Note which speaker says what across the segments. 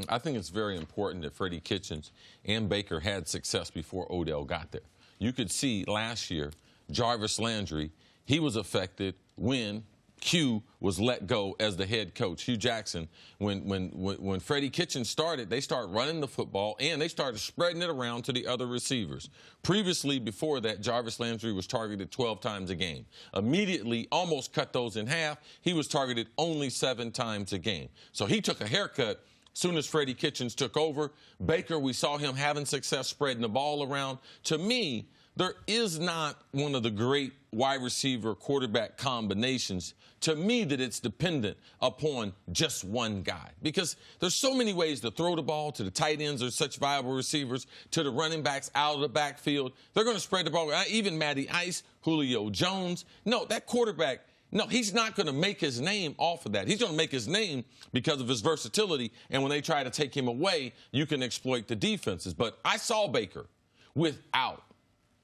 Speaker 1: I think it's very important that Freddie Kitchens and Baker had success before Odell got there. You could see last year, Jarvis Landry, he was affected when Q was let go as the head coach. Hugh Jackson, when Freddie Kitchens started, they started running the football and they started spreading it around to the other receivers. Previously, before that, Jarvis Landry was targeted 12 times a game. Immediately, almost cut those in half. He was targeted only 7 times a game. So he took a haircut soon as Freddie Kitchens took over. Baker, we saw him having success spreading the ball around. To me, there is not one of the great wide receiver quarterback combinations, to me, that it's dependent upon just one guy. Because there's so many ways to throw the ball to the tight ends are such viable receivers, to the running backs out of the backfield. They're going to spread the ball. Even Matty Ice, Julio Jones. No, that quarterback, no, he's not going to make his name off of that. He's going to make his name because of his versatility. And when they try to take him away, you can exploit the defenses. But I saw Baker without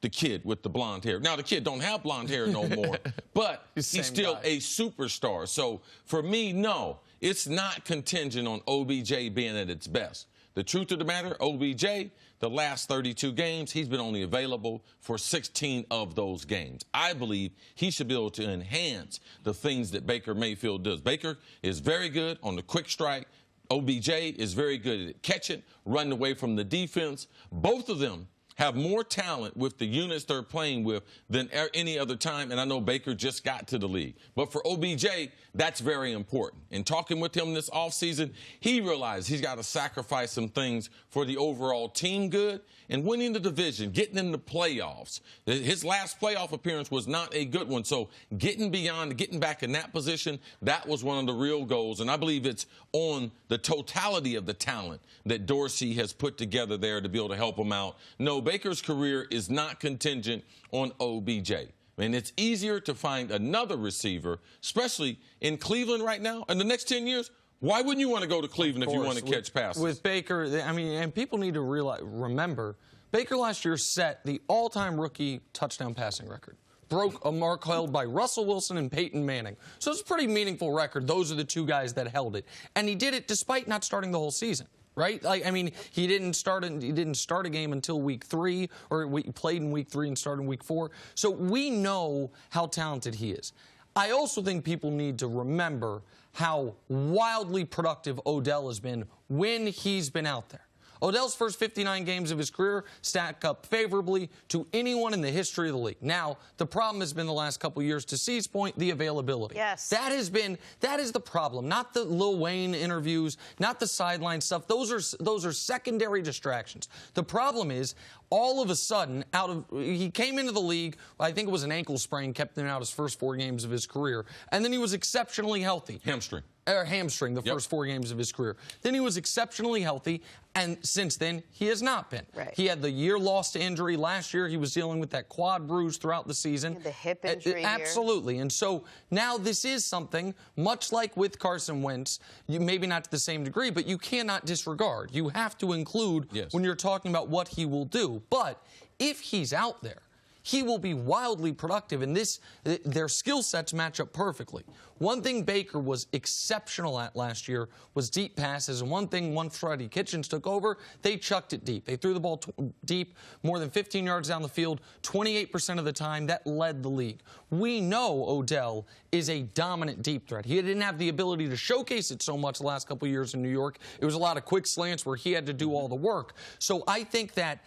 Speaker 1: the kid with the blonde hair. Now, the kid don't have blonde hair no more, but he's still a superstar. So, for me, no, it's not contingent on OBJ being at its best. The truth of the matter, OBJ, the last 32 games, he's been only available for 16 of those games. I believe he should be able to enhance the things that Baker Mayfield does. Baker is very good on the quick strike. OBJ is very good at catching, running away from the defense. Both of them have more talent with the units they're playing with than any other time, and I know Baker just got to the league. But for OBJ, that's very important. In talking with him this offseason, he realized he's got to sacrifice some things for the overall team good, and winning the division, getting in the playoffs. His last playoff appearance was not a good one, so getting back in that position, that was one of the real goals, and I believe it's on the totality of the talent that Dorsey has put together there to be able to help him out. No, Baker's career is not contingent on OBJ. And it's easier to find another receiver, especially in Cleveland right now. In the next 10 years, why wouldn't you want to go to Cleveland if you want to catch passes?
Speaker 2: With Baker, I mean, and people need to remember, Baker last year set the all-time rookie touchdown passing record. Broke a mark held by Russell Wilson and Peyton Manning. So it's a pretty meaningful record. Those are the two guys that held it. And he did it despite not starting the whole season. Right? Like, I mean, he didn't start a game until week 3, or he played in week 3 and started in week 4. So we know how talented he is. I also think people need to remember how wildly productive Odell has been when he's been out there. Odell's first 59 games of his career stack up favorably to anyone in the history of the league. Now, the problem has been the last couple of years, to C's point, the availability.
Speaker 3: Yes.
Speaker 2: That is the problem, not the Lil Wayne interviews, not the sideline stuff. Those are secondary distractions. The problem is, all of a sudden, he came into the league, I think it was an ankle sprain, kept him out his first 4 games of his career, and then he was exceptionally healthy. Hamstring the first 4 games of his career. Then he was exceptionally healthy, and since then, he has not been.
Speaker 3: Right.
Speaker 2: He had the year lost to injury. Last year, he was dealing with that quad bruise throughout the season.
Speaker 3: The hip injury
Speaker 2: Absolutely. And so now this is something, much like with Carson Wentz, maybe not to the same degree, but you cannot disregard. You have to include when you're talking about what he will do. But if he's out there, he will be wildly productive, and their skill sets match up perfectly. One thing Baker was exceptional at last year was deep passes, and one thing once Freddie Kitchens took over, they chucked it deep. They threw the ball deep, more than 15 yards down the field, 28% of the time. That led the league. We know Odell is a dominant deep threat. He didn't have the ability to showcase it so much the last couple of years in New York. It was a lot of quick slants where he had to do all the work. So I think that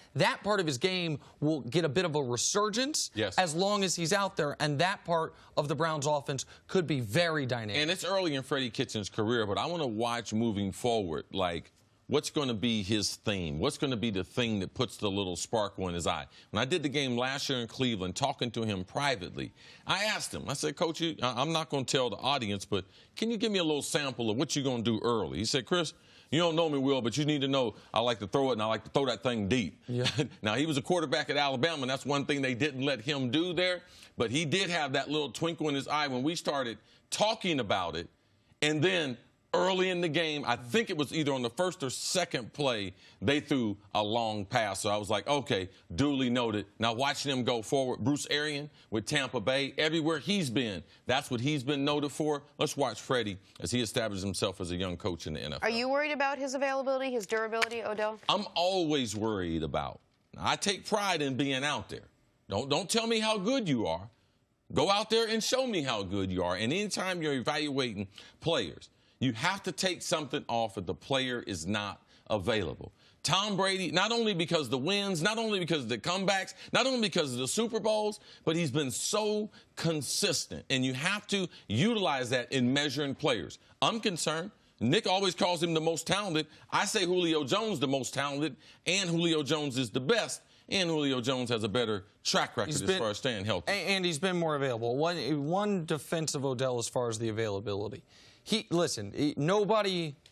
Speaker 2: part of his game will get a bit of a resurgence as long as he's out there, and that part of the Browns offense could be very dynamic.
Speaker 1: And it's early in Freddie Kitchens' career, but I want to watch moving forward, like, what's going to be his theme? What's going to be the thing that puts the little sparkle in his eye? When I did the game last year in Cleveland, talking to him privately, I asked him, I said, Coach, I'm not going to tell the audience, but can you give me a little sample of what you're going to do early? He said, Chris, you don't know me, Will, but you need to know I like to throw it, and I like to throw that thing deep.
Speaker 2: Yeah.
Speaker 1: Now, he was a quarterback at Alabama, and that's one thing they didn't let him do there. But he did have that little twinkle in his eye when we started talking about it. And then early in the game, I think it was either on the first or second play, they threw a long pass. So I was like, okay, duly noted. Now watching him go forward, Bruce Arians with Tampa Bay, everywhere he's been, that's what he's been noted for. Let's watch Freddie as he establishes himself as a young coach in the NFL.
Speaker 3: Are you worried about his availability, his durability, Odell?
Speaker 1: I'm always worried about. I take pride in being out there. Don't tell me how good you are. Go out there and show me how good you are. And anytime you're evaluating players, you have to take something off if the player is not available. Tom Brady, not only because of the wins, not only because of the comebacks, not only because of the Super Bowls, but he's been so consistent. And you have to utilize that in measuring players. I'm concerned. Nick always calls him the most talented. I say Julio Jones the most talented, and Julio Jones is the best. And Julio Jones has a better track record as far as staying healthy.
Speaker 2: And he's been more available. One defense of Odell as far as the availability.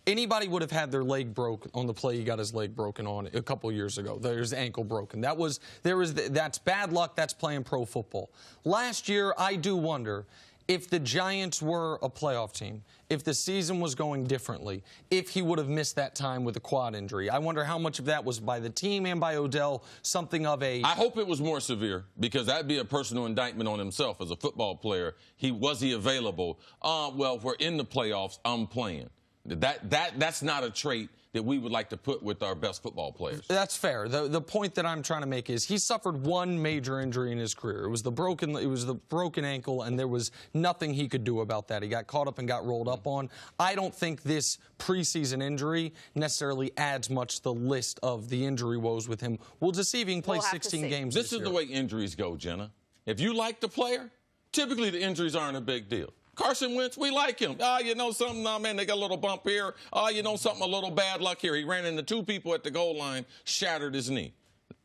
Speaker 2: Anybody would have had their leg broke on the play he got his leg broken on a couple years ago. There's ankle broken. That's bad luck. That's playing pro football. Last year, I do wonder if the Giants were a playoff team, if the season was going differently, if he would have missed that time with a quad injury. I wonder how much of that was by the team and by Odell, something of a...
Speaker 1: I hope it was more severe, because that'd be a personal indictment on himself as a football player. Was he available? Well, if we're in the playoffs, I'm playing. That's not a trait that we would like to put with our best football players.
Speaker 2: That's fair. The point that I'm trying to make is he suffered one major injury in his career. It was the broken ankle, and there was nothing he could do about that. He got caught up and got rolled up on. I don't think this preseason injury necessarily adds much to the list of the injury woes with him. We'll just see if he can play 16 games
Speaker 1: this is
Speaker 2: year.
Speaker 1: The way injuries go, Jenna. If you like the player, typically the injuries aren't a big deal. Carson Wentz, we like him. You know something? Nah, man, they got a little bump here. You know something? A little bad luck here. He ran into two people at the goal line, shattered his knee.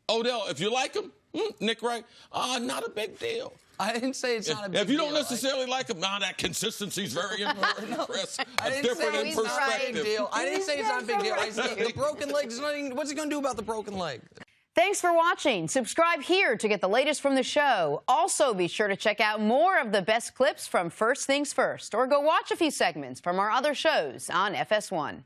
Speaker 1: Odell, if you like him, Nick Wright, not a big deal.
Speaker 2: I didn't say it's not a big deal.
Speaker 1: If you don't necessarily like him, that consistency is very important, Chris.
Speaker 2: I didn't say it's not a big deal. I didn't say it's not a big deal. I said the broken leg is nothing. What's he going to do about the broken leg?
Speaker 3: Thanks for watching. Subscribe here to get the latest from the show. Also, be sure to check out more of the best clips from First Things First, or go watch a few segments from our other shows on FS1.